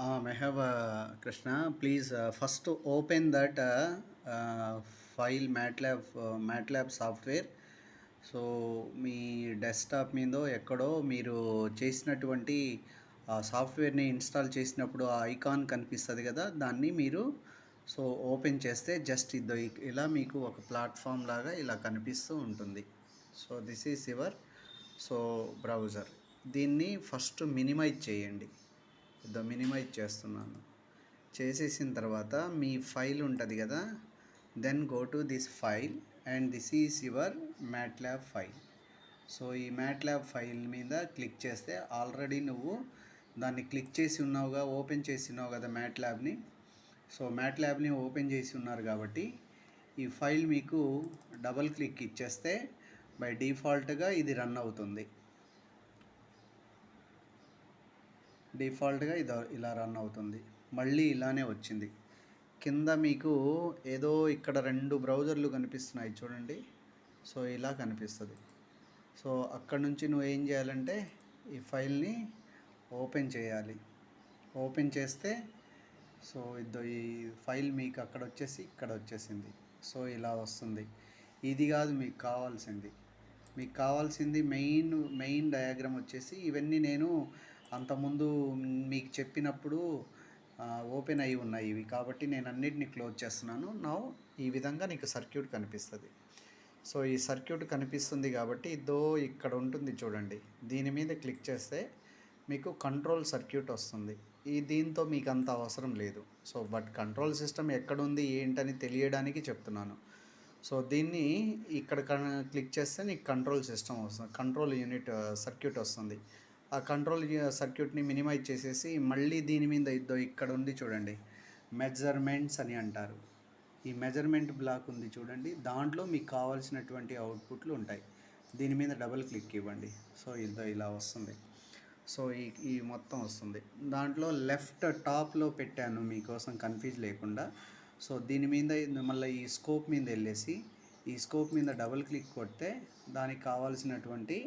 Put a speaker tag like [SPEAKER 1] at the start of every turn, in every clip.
[SPEAKER 1] I have Krishna. Please first open that file MATLAB software. So me desktop మీదో ఎక్కడో మీరు చేసినటువంటి సాఫ్ట్వేర్ని ఇన్స్టాల్ చేసినప్పుడు ఆ ఐకాన్ కనిపిస్తుంది కదా, దాన్ని మీరు సో ఓపెన్ చేస్తే జస్ట్ ఇలా మీకు ఒక ప్లాట్ఫామ్ లాగా ఇలా కనిపిస్తూ ఉంటుంది. So this is your so browser. దీన్ని ఫస్ట్ మినిమైజ్ చేయండి. మినిమైజ్ చేస్తున్నాను. చేసేసిన తర్వాత మీ ఫైల్ ఉంటుంది కదా, then go to this file and this is your MATLAB file. So ఈ మ్యాట్లాబ్ ఫైల్ మీద క్లిక్ చేస్తే ఆల్రెడీ నువ్వు దాన్ని క్లిక్ చేసి ఉన్నావుగా, ఓపెన్ చేసి ఉన్నావు కదా మ్యాట్లాబ్ని. సో మ్యాట్లాబ్ని ఓపెన్ చేసి ఉన్నారు కాబట్టి ఈ ఫైల్ మీకు డబల్ క్లిక్ ఇచ్చేస్తే బై డిఫాల్ట్గా ఇది రన్ అవుతుంది. డిఫాల్ట్గా ఇది ఇలా రన్ అవుతుంది. మళ్ళీ ఇలానే వచ్చింది. కింద మీకు ఏదో ఇక్కడ 2 బ్రౌజర్లు కనిపిస్తున్నాయి చూడండి. సో ఇలా కనిపిస్తుంది. సో అక్కడ నుంచి నువ్వు ఏం చేయాలంటే ఈ ఫైల్ని ఓపెన్ చేయాలి. ఓపెన్ చేస్తే సో ఈ ఫైల్ మీకు అక్కడ వచ్చేసి ఇక్కడ వచ్చేసింది. సో ఇలా వస్తుంది. ఇది కాదు మీకు కావాల్సింది. మీకు కావాల్సింది మెయిన్ డయాగ్రామ్ వచ్చేసి ఇవన్నీ నేను అంతకుముందు మీకు చెప్పినప్పుడు ఓపెన్ అయి ఉన్నాయి ఇవి, కాబట్టి నేను అన్నిటిని క్లోజ్ చేస్తున్నాను. నా ఈ విధంగా నీకు సర్క్యూట్ కనిపిస్తుంది. సో ఈ సర్క్యూట్ కనిపిస్తుంది కాబట్టి ఇక్కడ ఉంటుంది చూడండి. దీని మీద క్లిక్ చేస్తే మీకు కంట్రోల్ సర్క్యూట్ వస్తుంది. దీంతో మీకు అంత అవసరం లేదు. సో బట్ కంట్రోల్ సిస్టమ్ ఎక్కడుంది ఏంటని తెలియడానికి చెప్తున్నాను. సో దీన్ని ఇక్కడ క్లిక్ చేస్తే నీకు కంట్రోల్ సిస్టమ్ వస్తుంది, కంట్రోల్ యూనిట్ సర్క్యూట్ వస్తుంది. ఆ కంట్రోల్ సర్క్యూట్ని మినిమైజ్ చేసేసి మళ్ళీ దీని మీద ఇక్కడ ఉంది చూడండి, మెజర్మెంట్స్ అని అంటారు. ఈ మెజర్మెంట్ బ్లాక్ ఉంది చూడండి, దాంట్లో మీకు కావాల్సినటువంటి అవుట్పుట్లు ఉంటాయి. దీని మీద డబుల్ క్లిక్ ఇవ్వండి. సో ఇలా వస్తుంది. సో ఈ మొత్తం వస్తుంది. దాంట్లో లెఫ్ట్ టాప్లో పెట్టాను మీకోసం కన్ఫ్యూజ్ లేకుండా. సో దీని మీద మళ్ళీ ఈ స్కోప్ మీద వెళ్ళేసి ఈ స్కోప్ మీద డబుల్ క్లిక్ కొడితే దానికి కావాల్సినటువంటి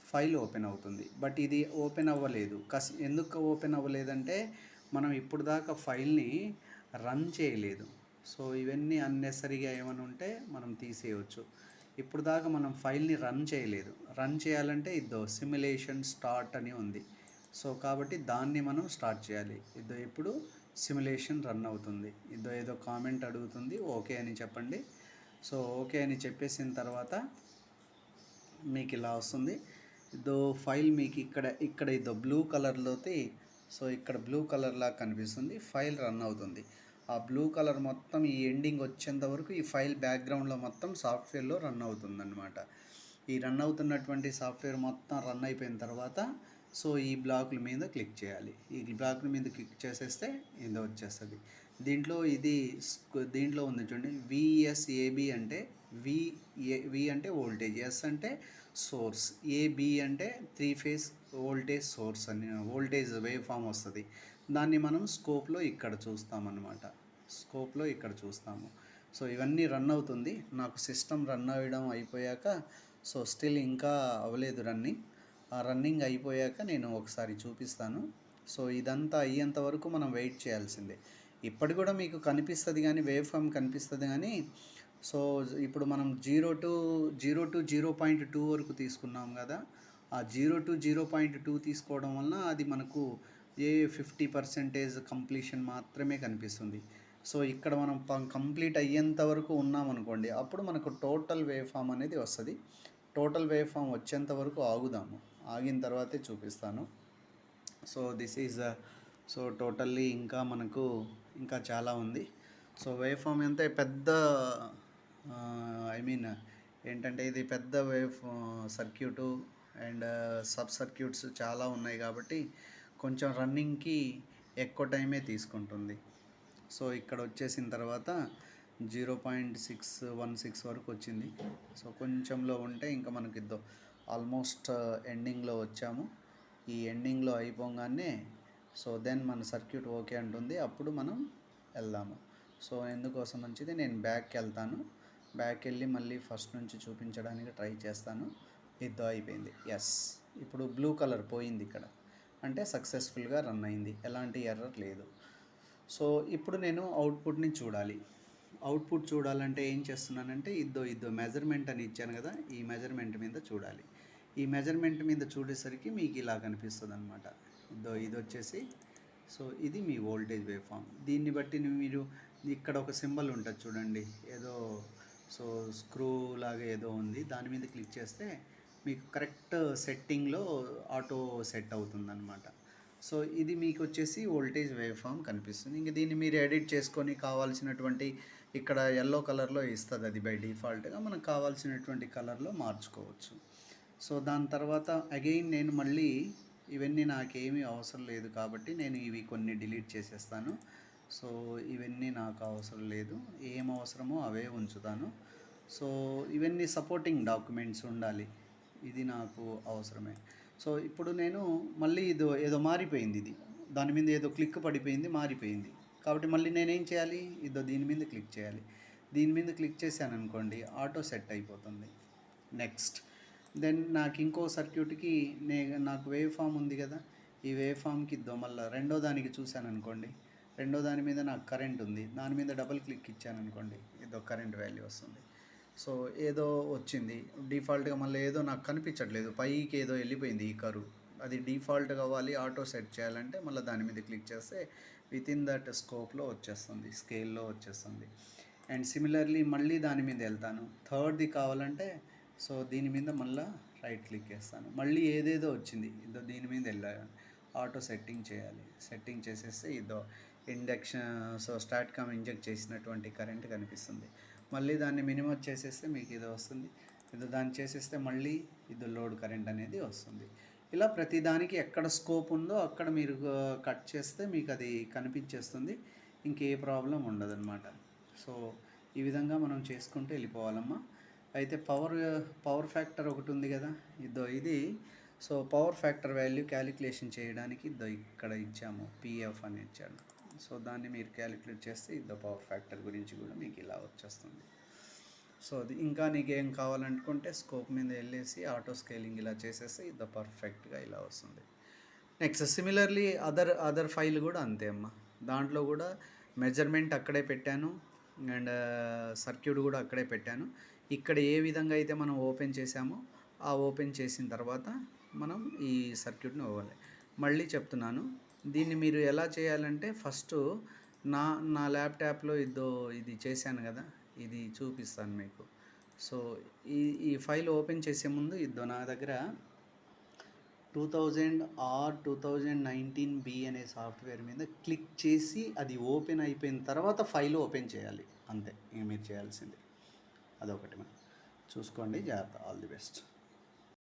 [SPEAKER 1] ఫైల్ ఓపెన్ అవుతుంది. బట్ ఇది ఓపెన్ అవ్వలేదు. ఎందుకు ఓపెన్ అవ్వలేదంటే మనం ఇప్పుడు దాకా ఫైల్ని రన్ చేయలేదు. సో ఇవన్నీ అన్నెసరీగా ఏమైనా ఉంటే మనం తీసేయవచ్చు. ఇప్పుడు దాకా మనం ఫైల్ని రన్ చేయలేదు. రన్ చేయాలంటే సిమ్యులేషన్ స్టార్ట్ అని ఉంది. సో కాబట్టి దాన్ని మనం స్టార్ట్ చేయాలి. ఇప్పుడు సిమ్యులేషన్ రన్ అవుతుంది. ఏదో కామెంట్ అడుగుతుంది, ఓకే అని చెప్పండి. సో ఓకే అని చెప్పేసిన తర్వాత మీకు ఇలా వస్తుంది. ఫైల్ మీకు ఇక్కడ బ్లూ కలర్లోకి, సో ఇక్కడ బ్లూ కలర్లా కనిపిస్తుంది. ఫైల్ రన్ అవుతుంది. ఆ బ్లూ కలర్ మొత్తం ఈ ఎండింగ్ వచ్చేంత వరకు ఈ ఫైల్ బ్యాక్గ్రౌండ్లో మొత్తం సాఫ్ట్వేర్లో రన్ అవుతుందన్నమాట. ఈ రన్ అవుతున్నటువంటి సాఫ్ట్వేర్ మొత్తం రన్ అయిపోయిన తర్వాత సో ఈ బ్లాకుల మీద క్లిక్ చేయాలి. ఈ బ్లాకుల మీద క్లిక్ చేసేస్తే ఇది వచ్చేస్తుంది. దీంట్లో ఉంది చూడండి, విఎస్ఏబి అంటే వి అంటే వోల్టేజ్, ఎస్ అంటే సోర్స్, ఏబి అంటే 3 ఫేజ్ వోల్టేజ్ సోర్స్ అని వోల్టేజ్ వేవ్ ఫామ్ వస్తుంది. దాన్ని మనం స్కోప్లో ఇక్కడ చూస్తాము. సో ఇవన్నీ రన్ అవుతుంది. నాకు సిస్టమ్ రన్ అవ్వడం అయిపోయాక, సో స్టిల్ ఇంకా అవ్వలేదు రన్నింగ్. ఆ రన్నింగ్ అయిపోయాక నేను ఒకసారి చూపిస్తాను. సో ఇదంతా అయ్యేంత వరకు మనం వెయిట్ చేయాల్సిందే. ఇప్పటి కూడా మీకు కనిపిస్తుంది కానీ, వేవ్ ఫామ్ కనిపిస్తుంది కానీ, సో ఇప్పుడు మనం 0 to 0.2 వరకు తీసుకున్నాం కదా. ఆ 0 to 0.2 తీసుకోవడం వలన అది మనకు 50% కంప్లీషన్ మాత్రమే కనిపిస్తుంది. సో ఇక్కడ మనం కంప్లీట్ అయ్యేంత వరకు ఉన్నామనుకోండి, అప్పుడు మనకు టోటల్ వేవ్ ఫామ్ అనేది వస్తుంది. టోటల్ వేవ్ ఫామ్ వచ్చేంత వరకు ఆగుదాము. ఆగిన తర్వాతే చూపిస్తాను. So this is so totally ఇంకా చాలా ఉంది. సో వేవ్ ఫామ్ అంటే పెద్ద ఏంటంటే ఇది పెద్ద wave circuit and sub circuits చాలా ఉన్నాయి కాబట్టి కొంచెం రన్నింగ్కి ఎక్కువ టైమే తీసుకుంటుంది. సో ఇక్కడ వచ్చేసిన తర్వాత 0.616 వరకు వచ్చింది. సో కొంచెంలో ఉంటే ఇంకా మనకి ఆల్మోస్ట్ ఎండింగ్లో వచ్చాము. ఈ ఎండింగ్లో అయిపోగానే సో దెన్ మన సర్క్యూట్ ఓకే అంటుంది. అప్పుడు మనం వెళ్దాము. సో ఎందుకోసం మంచిది, నేను బ్యాక్కి వెళ్తాను. బ్యాక్ వెళ్ళి మళ్ళీ ఫస్ట్ నుంచి చూపించడానికి ట్రై చేస్తాను. అయిపోయింది. ఎస్, ఇప్పుడు బ్లూ కలర్ పోయింది ఇక్కడ. అంటే సక్సెస్ఫుల్గా రన్ అయింది, ఎలాంటి ఎర్రర్ లేదు. సో ఇప్పుడు నేను అవుట్పుట్ని చూడాలి. అవుట్పుట్ చూడాలంటే ఏం చేస్తున్నానంటే ఇద్దో మెజర్మెంట్ అని ఇచ్చాను కదా, ఈ మెజర్మెంట్ మీద చూడాలి. ఈ మెజర్మెంట్ మీద చూడేసరికి మీకు ఇలా కనిపిస్తుంది అనమాట. ఇది వచ్చేసి, సో ఇది మీ వోల్టేజ్ వేవ్ ఫామ్. దీన్ని బట్టి మీరు ఇక్కడ ఒక సింబల్ ఉంటుంది చూడండి, ఏదో సో స్క్రూ లాగా ఏదో ఉంది, దాని మీద క్లిక్ చేస్తే మీకు కరెక్ట్ సెట్టింగ్లో ఆటో సెట్ అవుతుందన్నమాట. సో ఇది మీకు వచ్చేసి వోల్టేజ్ వేవ్ ఫామ్ కనిపిస్తుంది. ఇంక దీన్ని మీరు ఎడిట్ చేసుకొని కావాల్సినటువంటి, ఇక్కడ ఎల్లో కలర్లో ఇస్తుంది అది బై డిఫాల్ట్గా, మనకు కావాల్సినటువంటి కలర్లో మార్చుకోవచ్చు. సో దాని తర్వాత అగైన్ నేను మళ్ళీ ఇవన్నీ నాకేమీ అవసరం లేదు కాబట్టి నేను ఇవి కొన్ని డిలీట్ చేసేస్తాను. సో ఇవన్నీ నాకు అవసరం లేదు, ఏం అవసరమో అవే ఉంచుతాను. సో ఇవన్నీ సపోర్టింగ్ డాక్యుమెంట్స్ ఉండాలి, ఇది నాకు అవసరమే. సో ఇప్పుడు నేను మళ్ళీ ఏదో మారిపోయింది, ఇది దాని మీద ఏదో క్లిక్ పడిపోయింది, మారిపోయింది. కాబట్టి మళ్ళీ నేనేం చేయాలి, దీని మీద క్లిక్ చేయాలి. దీని మీద క్లిక్ చేశాను అనుకోండి, ఆటో సెట్ అయిపోతుంది. నెక్స్ట్ దెన్ నాకు ఇంకో సర్క్యూట్కి నాకు వేవ్ ఫామ్ ఉంది కదా, ఈ వేవ్ ఫామ్కి మళ్ళీ రెండో దానికి చూశాను అనుకోండి, రెండో దాని మీద నాకు కరెంట్ ఉంది, దాని మీద డబుల్ క్లిక్ ఇచ్చాను అనుకోండి, కరెంట్ వాల్యూ వస్తుంది. సో ఏదో వచ్చింది డిఫాల్ట్గా, మళ్ళీ ఏదో నాకు కనిపించట్లేదు, పైకి ఏదో వెళ్ళిపోయింది ఈ కరువు, అది డిఫాల్ట్ కావాలి, ఆటో సెట్ చేయాలంటే మళ్ళీ దాని మీద క్లిక్ చేస్తే విత్ ఇన్ దట్ స్కోప్లో వచ్చేస్తుంది, స్కేల్లో వచ్చేస్తుంది. అండ్ సిమిలర్లీ మళ్ళీ దాని మీద వెళ్తాను, థర్డ్ది కావాలంటే సో దీని మీద మళ్ళీ రైట్ క్లిక్ చేస్తాను, మళ్ళీ ఏదేదో వచ్చింది, దీని మీద వెళ్ళాను, ఆటో సెట్టింగ్ చేయాలి. సెట్టింగ్ చేసేస్తే ఇండక్షన్, సో స్టార్ట్ కామ్ ఇంజెక్ట్ చేసినటువంటి కరెంట్ కనిపిస్తుంది. మళ్ళీ దాన్ని మినిమం చేసేస్తే మీకు ఇది వస్తుంది, దాన్ని చేసేస్తే మళ్ళీ లోడ్ కరెంట్ అనేది వస్తుంది. ఇలా ప్రతిదానికి ఎక్కడ స్కోప్ ఉందో అక్కడ మీరు కట్ చేస్తే మీకు అది కనిపించేస్తుంది, ఇంకే ప్రాబ్లం ఉండదన్నమాట. సో ఈ విధంగా మనం చేసుకుంటూ వెళ్ళిపోవాలమ్మా. అయితే పవర్ ఫ్యాక్టర్ ఒకటి ఉంది కదా, ఇది so power factor value calculation చేయడానికి ఇక్కడ ఇచ్చాము, పిఎఫ్ అని ఇచ్చాడు. సో దాన్ని మీరు క్యాలిక్యులేట్ చేస్తే పవర్ ఫ్యాక్టర్ గురించి కూడా మీకు ఇలా వచ్చేస్తుంది. సో అది ఇంకా నీకేం కావాలనుకుంటే స్కోప్ మీద వెళ్ళేసి ఆటో స్కేలింగ్ ఇలా చేసేస్తే పర్ఫెక్ట్గా ఇలా వస్తుంది. నెక్స్ట్ సిమిలర్లీ అదర్ ఫైల్ కూడా అంతే అమ్మ, దాంట్లో కూడా మెజర్మెంట్ అక్కడే పెట్టాను అండ్ సర్క్యూట్ కూడా అక్కడే పెట్టాను. ఇక్కడ ఏ విధంగా అయితే మనం ఓపెన్ చేసామో ఆ ఓపెన్ చేసిన తర్వాత మనం ఈ సర్క్యూట్ని ఇవ్వాలి. మళ్ళీ చెప్తున్నాను, దీన్ని మీరు ఎలా చేయాలంటే ఫస్ట్ నా ల్యాప్టాప్లో ఇది చేశాను కదా, ఇది చూపిస్తాను మీకు. సో ఈ ఫైల్ ఓపెన్ చేసే ముందు నా దగ్గర 2000 or 2019B అనే సాఫ్ట్వేర్ మీద క్లిక్ చేసి అది ఓపెన్ అయిపోయిన తర్వాత ఫైల్ ఓపెన్ చేయాలి, అంతే. ఇంక మీరు చేయాల్సింది అదొకటి. మనం చూసుకోండి, జాగ్రత్త. All the best.